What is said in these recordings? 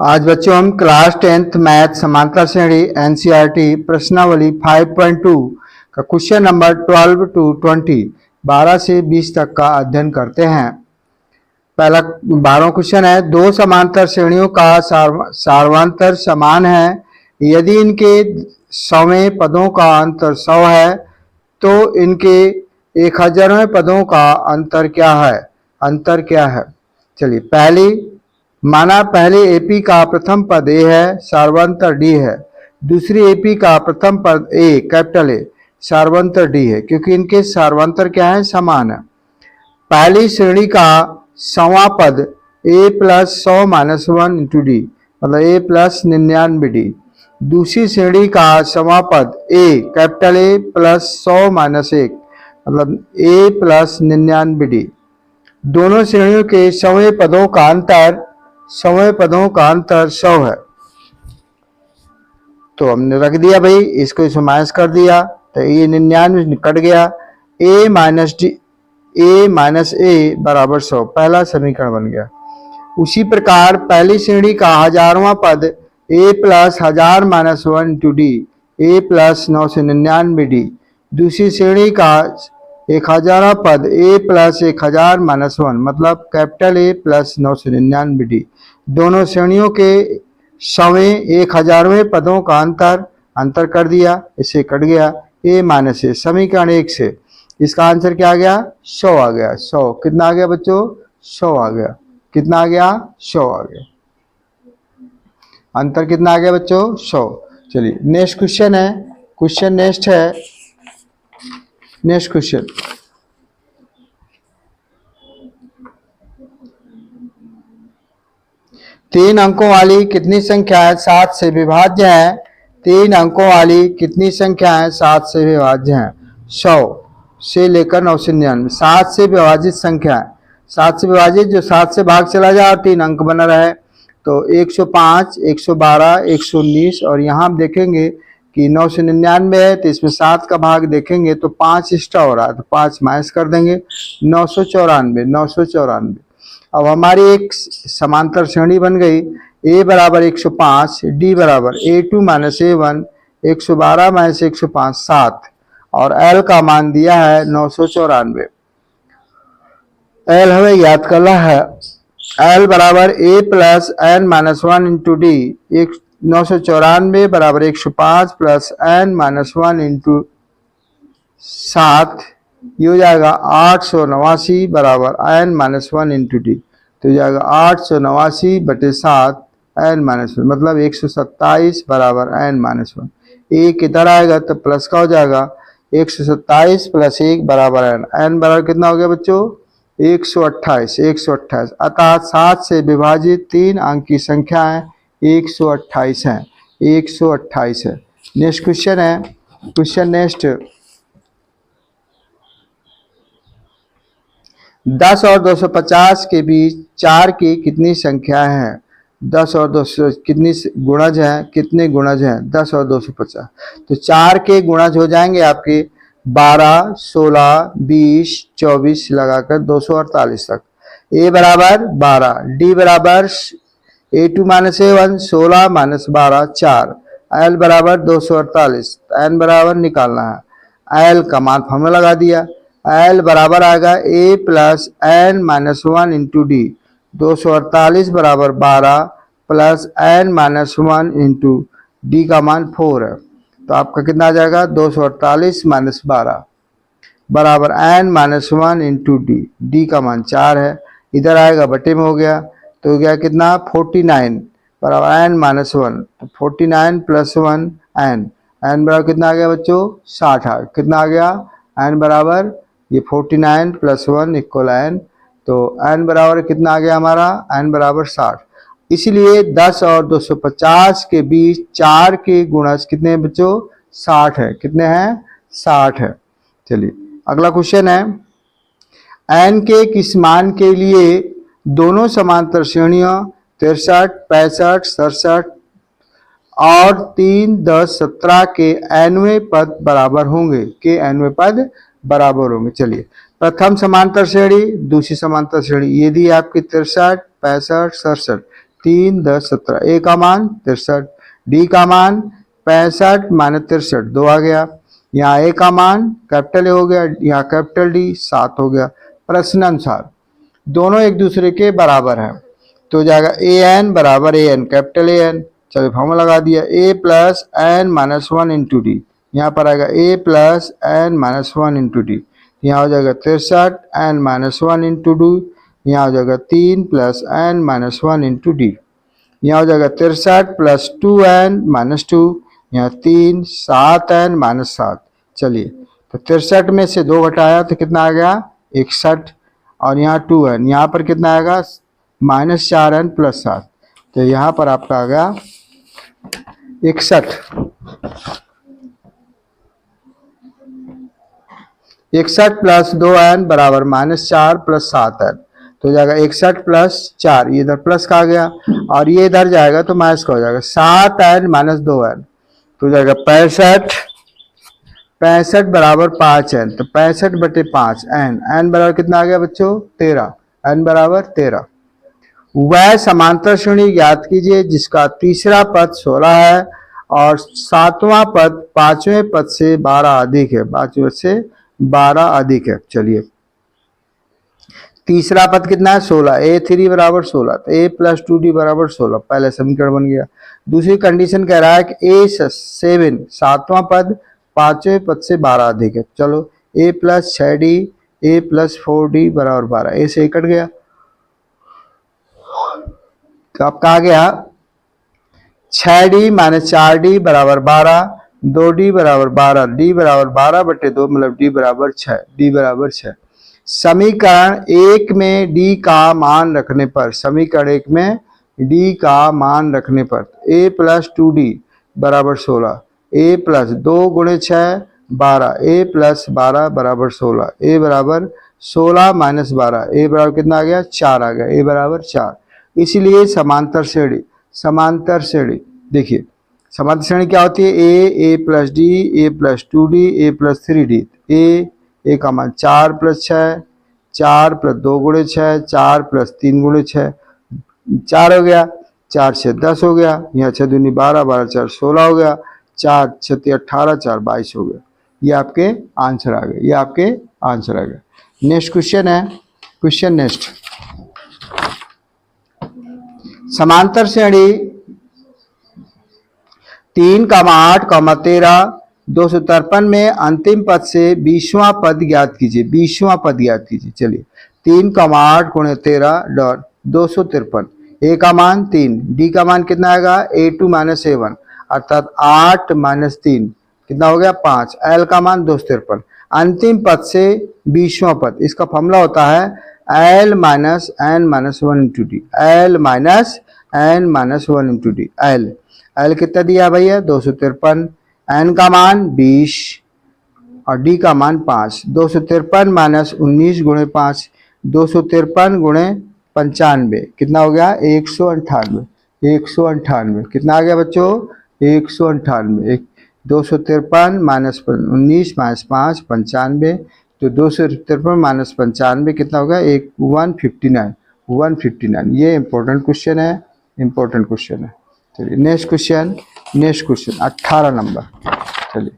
आज बच्चों हम क्लास 10th मैथ समांतर श्रेणी एनसीईआरटी प्रश्नावली 5.2 का क्वेश्चन नंबर 12 to 20 12 से 20 तक का अध्ययन करते हैं। पहला 12वां क्वेश्चन है, दो समांतर श्रेणियों का सार्वंतर समान है यदि इनके 100वें पदों का अंतर 100 है तो इनके 1000वें पदों का अंतर क्या है? अंतर क्या है? चलिए, पहली माना पहले एपी का प्रथम पद ए है, सार्वंतर डी है। दूसरी एपी का प्रथम पद ए कैपिटल ए, सार्वंतर डी है, क्योंकि इनके सार्वंतर क्या है? समान है। पहली श्रेणी का 100वां पद ए प्लस 100 माइनस 1 इंटू डी, मतलब ए प्लस 99 डी। दूसरी श्रेणी का 100वां पद ए कैपिटल ए प्लस 100 माइनस 1, मतलब ए प्लस 99 डी। दोनों श्रेणियों के 100वें पदों का अंतर 100 है। तो हमने रख दिया भाई, इसको इसमें माइनस कर दिया तो ये 99 कट गया। ए माइनस ए बराबर 100, पहला समीकरण बन गया। उसी प्रकार पहली श्रेणी का 1000वां पद ए प्लस 1000 माइनस 1 इंटू डी, ए प्लस 999 डी। दूसरी श्रेणी का 1000वां पद ए प्लस 1000 माइनस 1, मतलब कैपिटल ए प्लस 999 डी। दोनों श्रेणियों के 100वें 1000वें पदों का अंतर कर दिया, इससे कट गया ए माइनस ए। समीकरण 1 से इसका आंसर क्या आ गया? 100 आ गया। 100 कितना आ गया बच्चों? 100 आ गया। कितना आ गया? 100 आ गया। अंतर कितना आ गया बच्चों? 100। चलिए नेक्स्ट क्वेश्चन है, नेक्स्ट क्वेश्चन। तीन अंकों वाली कितनी संख्याएं 7 से विभाज्य हैं? 3 अंकों वाली कितनी संख्याएं 7 से विभाज्य हैं? 100 से लेकर 999। 7 से विभाजित संख्या, 7 से विभाजित जो 7 से भाग चला जाए और 3 अंक बना रहे, तो 105, 112, 119। और यहाँ हम देखेंगे कि 999 है तो इसमें 7 का भाग देखेंगे तो 5 एक्स्ट्रा हो रहा है, तो 5 माइनस कर देंगे, 994। अब हमारी एक समांतर श्रेणी बन गई, a बराबर 105, d बराबर a2 माइनस a1, 112 माइनस 105 7, और l का मान दिया है 994। l हमें याद करना है, l बराबर a plus n minus 1 into D. 994 बराबर 105 प्लस n माइनस 1 इंटू 7, ये हो जाएगा 889 बराबर n माइनस 1 इंटू डी। तो हो जाएगा 889 बटे 7 n माइनस 1, मतलब 127 बराबर n माइनस 1। एक इधर आएगा तो प्लस का हो जाएगा, 127 प्लस 1 बराबर n बराबर कितना हो गया बच्चों? 128। अतः 7 से विभाजित 3 अंक की संख्या है 128 है। 128 है। नेक्स्ट क्वेश्चन है, क्वेश्चन नेक्स्ट। 10 और 250 के बीच 4 की कितनी संख्या है? 10 और 200 कितनी गुणज है? कितने गुणज हैं 10 और 250? तो 4 के गुणज हो जाएंगे आपके 12, 16, 20, 24 लगाकर 248 तक। a बराबर 12, d बराबर a2 minus a1, 16 minus 12 4, l बराबर 248, n बराबर निकालना है। l का मान फॉर्मूला लगा दिया, l बराबर आएगा a plus n minus 1 into D. 248 बराबर 12 plus n minus 1 into D का मान 4 है, तो आपका कितना आ जाएगा? 248 माइनस 12 बराबर n minus 1 into D. D का मान 4 है, इधर आएगा बटे में हो गया, तो हो गया कितना? 49 बराबर n माइनस 1, तो 49 प्लस 1 n बराबर कितना आ गया बच्चों? 60। कितना आ गया? n बराबर ये 49 प्लस 1 इक्वल n, तो n बराबर कितना आ गया हमारा? n बराबर 60। इसलिए 10 और 250 के बीच 4 के गुणज कितने हैं बच्चों? 60 है। कितने हैं? 60 है। चलिए अगला क्वेश्चन है, n के किस मान के लिए दोनों समांतर श्रेणियों 63, 65, 67 और 3, 10, 17 के nवें पद बराबर होंगे? के nवें पद बराबर होंगे। चलिए प्रथम समांतर श्रेणी, दूसरी समांतर श्रेणी, ये दी आपकी 63, 65 67, 3 10 17, ए का मान 63, डी का मान 65 माइनस 63 2 आ गया, यहाँ ए का मान कैपिटल ए हो गया, यहाँ कैपिटल डी 7 हो गया। प्रश्नानुसार दोनों एक दूसरे के बराबर हैं तो हो जाएगा ए एन बराबर A N capital A N. चलो फॉर्मूला लगा दिया, A plus N minus 1 into D, यहाँ पर आएगा A plus N minus 1 into D, यहाँ हो जाएगा 63 एन माइनस 1 इंटू डी, यहाँ हो जाएगा 3 plus N minus 1 into D, यहाँ हो जाएगा 63 प्लस 2n माइनस 2, यहाँ 3 7n माइनस 7। चलिए तो 63 में से 2 घटाया तो कितना आ गया 61, और यहाँ 2n, यहाँ पर कितना आएगा माइनस 4n प्लस 7, तो यहाँ पर आपका आ गया 61। 61 प्लस 2n बराबर माइनस 4 प्लस 7n, तो हो जाएगा 61 प्लस 4, ये इधर प्लस का आ गया और ये इधर जाएगा तो माइनस का हो जाएगा 7n माइनस 2n, तो हो जाएगा 65, 65 बराबर 5n, तो 65 बटे 5 n बराबर कितना आ गया बच्चों 13, n बराबर 13। वह समांतर श्रेणी ज्ञात कीजिए जिसका तीसरा पद 16 है और सातवां पद पांचवें पद से 12 अधिक है, पांचवें से 12 अधिक है। चलिए तीसरा पद कितना है 16, a3 बराबर 16, तो a प्लस 2d बराबर 16, पहले समीकरण बन गया। दूसरी कंडीशन कह रहा है कि a7 सातवां पद पांचवें पद से 12 अधिक है। चलो a plus 6d a plus 4d बराबर 12, a से कट गया तो आपका आ गया 6d माइनस 4d बराबर 12, 2d बराबर 12, d बराबर 12 बटे 2 मतलब d बराबर 6, d बराबर 6। समीकरण 1 में d का मान रखने पर, समीकरण 1 में d का मान रखने पर a प्लस 2d बराबर 16, a प्लस 2 गुणे 6 12, a प्लस 12 बराबर 16, a बराबर 16 माइनस 12, a बराबर कितना आ गया 4 आ गया, a बराबर 4। इसलिए समांतर श्रेणी, समांतर श्रेणी देखिए समांतर श्रेणी क्या होती है, a plus D a plus 2d a plus 3d, a का मान 4 प्लस 6, 4 प्लस 2 गुणे 6, 4 प्लस 3 गुणे 6, 4 हो गया, 4 6 10 हो गया, यहाँ 6 दूनी 12, 12 4 16 हो गया, 4 6 18, 4 22 हो गया। ये आपके आंसर आ गए, ये आपके आंसर आ गए। नेक्स्ट क्वेश्चन है, क्वेश्चन नेक्स्ट, समांतर श्रेणी 3, 8, 13, 253 में अंतिम पद से 20वां पद ज्ञात कीजिए, 20वां पद ज्ञात कीजिए। चलिए 3, 8 गुणे 13 डॉट 253, ए का मान 3, डी का मान कितना आएगा a2 माइनस a1 अर्थात 8 माइनस 3 कितना हो गया 5, एल का मान 253। अंतिम पद से 20वां पद, इसका फॉर्मूला होता है L minus N minus 1 into D, L minus N minus 1 into D. L कितना दिया भैया 253, एन का मान 20 और डी का मान 5, 253 माइनस 19 गुणे 5, 253 गुणे 95 कितना हो गया 198, 198 कितना आ गया बच्चों 198, 253 माइनस 19 माइनस 5 95, तो 253 माइनस 95 कितना होगा 159, 159। ये इंपॉर्टेंट क्वेश्चन है, इंपॉर्टेंट क्वेश्चन है। चलिए next question, next question 18 number. चलिए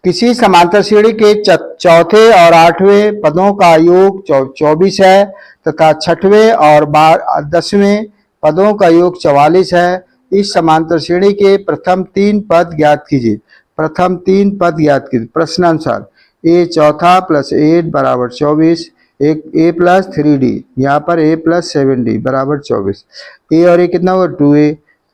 किसी समांतर श्रेणी के चौथे और 8वें पदों का योग 24 है तथा 6वें और 10वें पदों का योग 44 है। इस समांतर श्रेणी के प्रथम 3 पद ज्ञात कीजिए, प्रथम 3 पद ज्ञात कीजिए। प्रश्नानुसार a चौथा प्लस 8 बराबर 24, एक a प्लस 3d, यहाँ पर a प्लस 7d बराबर 24, a और a कितना होगा 2a,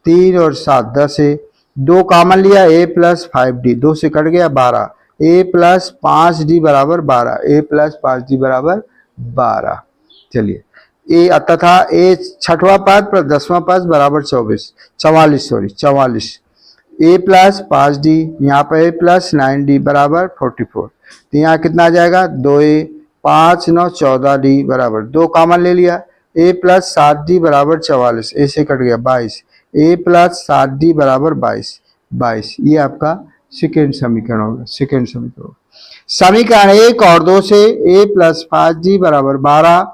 3 और 7 10 है, 2 कॉमन लिया a प्लस 5d, 2 से कट गया 12, a प्लस 5d बराबर 12, a प्लस 5d बराबर 12। चलिए ए तथा ए 6वां पद प्लस 10वां पद बराबर 44, a प्लस 5d, यहाँ पर a प्लस 9d बराबर 44, तो यहाँ कितना आ जाएगा 2a, 5 9 14d बराबर 2 कॉमन ले लिया, a प्लस 7d बराबर 44, a से कट गया 22, a प्लस 7d बराबर 22, ये आपका सेकेंड समीकरण होगा, सेकेंड समीकरण। समीकरण 1 और 2 से a प्लस 5g बराबर 12,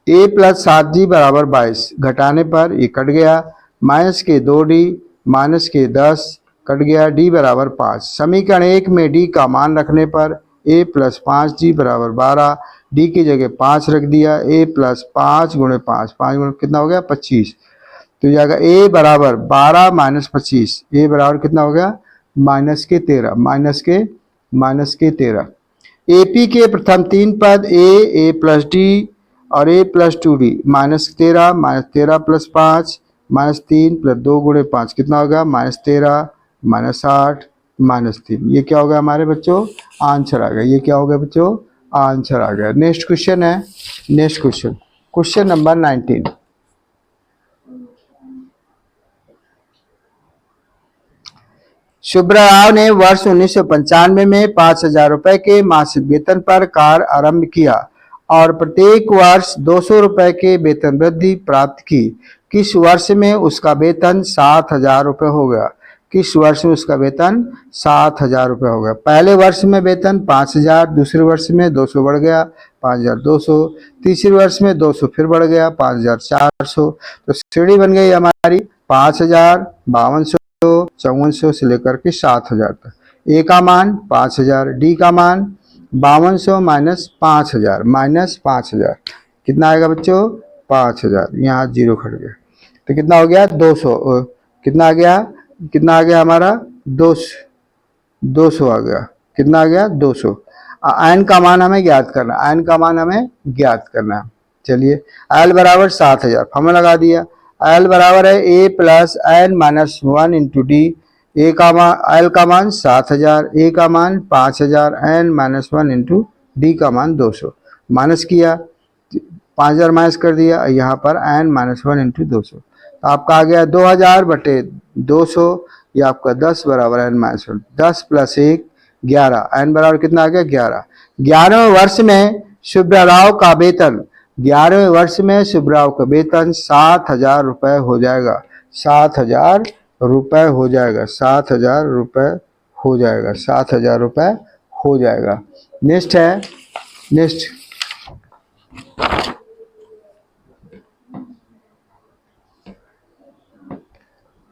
a प्लस 7g बराबर 22 घटाने पर ये कट गया, माइनस के 2d माइनस के 10 कट गया, d बराबर 5। समीकरण 1 में d का मान रखने पर a प्लस 5g बराबर 12, d की जगह 5 रख दिया, a प्लस 5 गुणे 5, 5 गुणे कितना हो गया 25, तो जाएगा a बराबर 12 माइनस 25, a बराबर कितना हो गया माइनस के 13, माइनस के 13। AP के प्रथम 3 पद a प्लस d और a plus 2d minus 13 plus 5 minus 3 plus 2 गुणे 5 कितना होगा माइनस 13 माइनस 8 माइनस 3। ये क्या होगा हमारे बच्चों आंसर आ गया। ये क्या हो गया बच्चों आंसर आ गया। नेक्स्ट क्वेश्चन है, next question, question number 19। Subra Rao ने वर्ष 1995 में 5,000 रुपए के मासिक वेतन पर कार्य आरंभ किया और प्रत्येक वर्ष 200 रुपए के वेतन वृद्धि प्राप्त की। किस वर्ष में उसका वेतन 7,000 रुपए हो गया? किस वर्ष में उसका वेतन 7,000 रुपए हो गया? पहले वर्ष में वेतन 5,000, दूसरे वर्ष में 200 बढ़ गया 5,200, तीसरे वर्ष में 200 फिर बढ़ गया 5,400। तो श्रेणी बन गई हमारी 5,000, 5200, 5400 से लेकर के 7,000 तक। ए का मान 5,000, डी का मान 5200 माइनस 5,000 कितना आएगा बच्चों 5,000। यहाँ जीरो खड़ गया तो कितना हो गया 200, कितना आ गया हमारा 200 आ गया। कितना आ गया 200। एन का मान हमें ज्ञात करना, चलिए एल बराबर 7,000 फॉर्मूला लगा दिया। एल बराबर है A plus N minus 1 into D. A का मान एल का मान 7,000, ए का मान 5,000, एन माइनस 1 इंटू डी का मान 200। माइनस किया 5,000 माइनस कर दिया, यहाँ पर एन माइनस 1 इंटू 200 तो आपका आ गया 2,000 बटे 200। ये आपका 10 बराबर एन माइनस 1, 10 प्लस 1 11, एन बराबर कितना आ गया 11। 11वें वर्ष में सुब्रा राव का वेतन 11वें वर्ष में सुब्राव का वेतन 7,000 रुपए हो जाएगा। 7,000 रुपए हो जाएगा, 7,000 रुपए हो जाएगा, 7,000 रुपए हो जाएगा। नेक्स्ट है, नेक्स्ट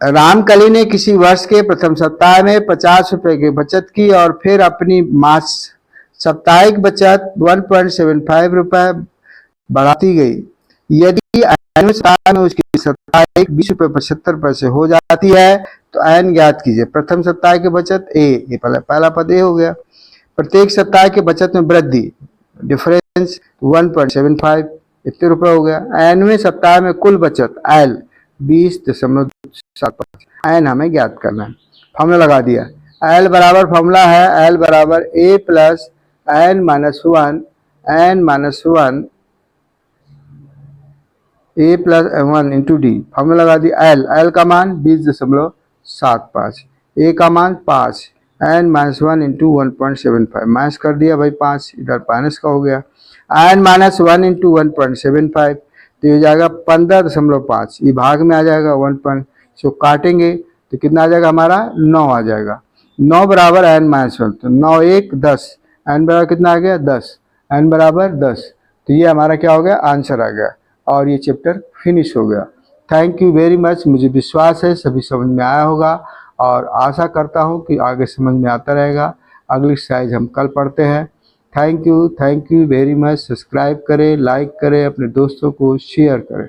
रामकली ने किसी वर्ष के प्रथम सप्ताह में 50 रुपए की बचत की और फिर अपनी मास साप्ताहिक बचत 1.75 रुपए बढ़ाती गई। यदि एन सप्ताह में उसकी साप्ताहिक 20 रुपए 75 पैसे हो जाती है तो एन ज्ञात कीजिए। प्रथम सप्ताह की बचत ये पहला पद ए हो गया। प्रत्येक सप्ताह की बचत में वृद्धि डिफरेंस 1.75 इतने रुपए हो गया। एनवें सप्ताह में कुल बचत एल 20.75 एन हमें ज्ञात करना है। फॉर्मूला लगा दिया। एल बराबर फॉर्मूला है एल बराबर ए प्लस एन माइनस 1 ए प्लस 1 इंटू डी। फॉर्मूला लगा दिया। एल का मान 20.75, ए का मान 5, एन माइनस 1 इंटू 1.75 माइनस कर दिया भाई 5, इधर माइनस का हो गया। एन माइनस 1 इंटू 1.75 तो ये जाएगा 15.5, ये भाग में आ जाएगा 1. सो काटेंगे तो कितना आ जाएगा हमारा 9 आ जाएगा। 9 बराबर एन माइनस 1 तो 9 1 10, एन बराबर कितना आ गया 10, एन बराबर 10। तो ये हमारा क्या हो गया आंसर आ गया और ये चैप्टर फिनिश हो गया। Thank you very much. मुझे विश्वास है सभी समझ में आया होगा और आशा करता हूँ कि आगे समझ में आता रहेगा। अगली एक्सरसाइज हम कल पढ़ते हैं। Thank you very much. Subscribe करें, लाइक करें, अपने दोस्तों को शेयर करें।